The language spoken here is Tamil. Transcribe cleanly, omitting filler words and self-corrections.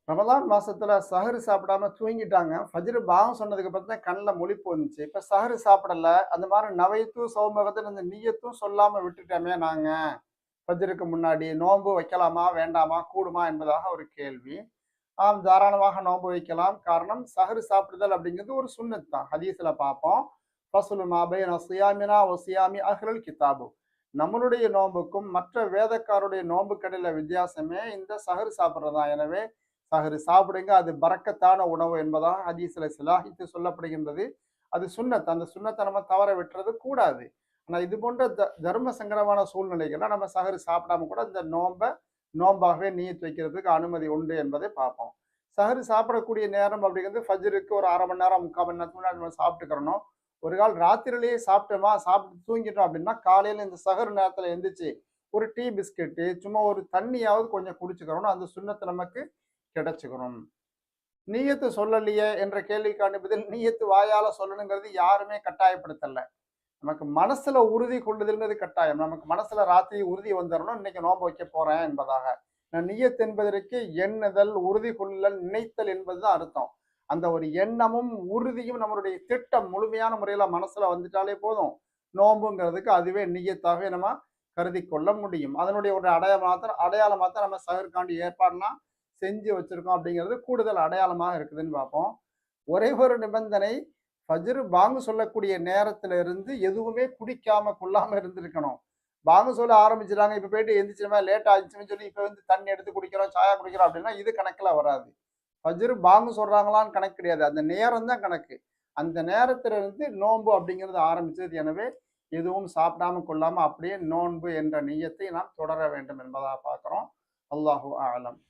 ரமலான் மாசத்துல சஹர் சாப்பிடாம தூங்கிட்டாங்க. ஃபஜ்ர் பாங்க் சொன்னதுக்கு அப்புறம் தான் கண்ல முழிப்பு வந்துச்சு. இப்ப சஹர் சாப்பிடல. அந்த மாரி நவைத்து சௌமகத்துன்னு அந்த நிய்யத்தும் சொல்லாம விட்டுட்டோமே நாங்க. ஃபஜ்ருக்கு முன்னாடி நோன்பு வைக்கலாமா? வேண்டாமா? கூடுமா? என்பதாக ஒரு கேள்வி. ஆம், தாராளமாக நோன்பு வைக்கலாம். காரணம் சஹர் சாப்பிடுதல் அப்படிங்கிறது ஒரு சுன்னத் தான். ஹதீஸ்ல பார்ப்போம். ஃபஸ்லு மா பைன சியாமினா வ சியாமி அஹ்லல் கிதாபு. நம்மளுடைய நோன்புக்கும் மற்ற வேதக்காருடைய நோன்புக்கு இடையில வித்தியாசமே இந்த சஹர் சாப்பிடுறது தான். எனவே சஹர் சாப்பிடுங்க. அது பரக்கத்தான உணவு என்பதாக ஹதீஸ்ல ஸிலாஹித்து சொல்லப்படுகின்றது. அது சுன்னத். அந்த சுன்னத்த நம்ம தவற விட்டுறது கூடாது. ஆனா இது போன்ற தர்ம சங்கடமான சூழ்நிலைகள்ல நம்ம சஹர் சாப்பிடாம கூட இந்த நோன்பாகவே நியத் வைக்கிறதுக்கு அனுமதி உண்டு என்பதை பார்ப்போம். சஹர் சாப்பிடக்கூடிய நேரம் அப்படிங்கிறது ஃபஜ்ருக்கு ஒரு 1/2 மணி நேரம், 3/4 மணி நேரத்துக்கு முன்னாடி நம்ம சாப்பிட்டுக்கிறணும். ஒரு கால் ராத்திரியிலேயே சாப்பிட்டோமா, சாப்பிட்டு தூங்கிட்டோம் அப்படின்னா, காலையில இந்த சஹர் நேரத்துல எந்திரிச்சு ஒரு டீ, பிஸ்கட்டு, சும்மா ஒரு தண்ணியாவது கொஞ்சம் குடிச்சுக்கிறணும். அந்த சுன்னத்து நமக்கு கிடைச்சுக்கணும். நீயத்து சொல்லலையே என்ற கேள்விக்கான பதில், நீயத்து வாயால சொல்லணுங்கிறது யாருமே கட்டாயப்படுத்தல. நமக்கு மனசுல உறுதி கொள்ளுதல்ங்கிறது கட்டாயம். நமக்கு மனசுல ராத்திரி உறுதி வந்துரணும், இன்னைக்கு நோன்பு வைக்க போறேன் என்பதாக. நிய்யத் என்பதற்கு எண்ணுதல், உறுதி கொள்ளுதல், நினைத்தல் என்பதுதான் அர்த்தம். அந்த ஒரு எண்ணமும், உறுதியும் நம்மளுடைய திட்டம் முழுமையான முறையில மனசுல வந்துட்டாலே போதும். நோன்புங்கிறதுக்கு அதுவே நிய்யத்தாகவே நம்ம கருதிக் கொள்ள முடியும். அதனுடைய ஒரு அடையாளமாத்தான் நம்ம சஹருக்காண்டி ஏற்பாடுலாம் செஞ்சு வச்சிருக்கோம் அப்படிங்கிறது கூடுதல் அடையாளமாக இருக்குதுன்னு பார்ப்போம். ஒரே ஒரு நிபந்தனை, ஃபஜ்ர் பாங்கு சொல்லக்கூடிய நேரத்துல இருந்து எதுவுமே குடிக்காம, கொள்ளாம இருந்திருக்கணும். பாங்கு சொல்ல ஆரம்பிச்சுட்டாங்க, இப்ப போயிட்டு எந்திரிச்சோமா, லேட் ஆச்சுன்னு சொல்லி இப்ப வந்து தண்ணி எடுத்து குடிக்கிறோம், சாயா குடிக்கிறோம் அப்படின்னா இது கணக்குல வராது. ஃபஜ்ர் பாங்கு சொல்றாங்களான்னு கணக்கு கிடையாது. அந்த நேரம் தான் கணக்கு. அந்த நேரத்துல இருந்து நோன்பு அப்படிங்கிறது ஆரம்பிச்சது. எனவே எதுவும் சாப்பிடாம கொள்ளாம அப்படியே நோன்பு என்ற நிய்யத்தை நாம் தொடர வேண்டும் என்பதா பார்க்கிறோம். அல்லாஹு அஅலம்.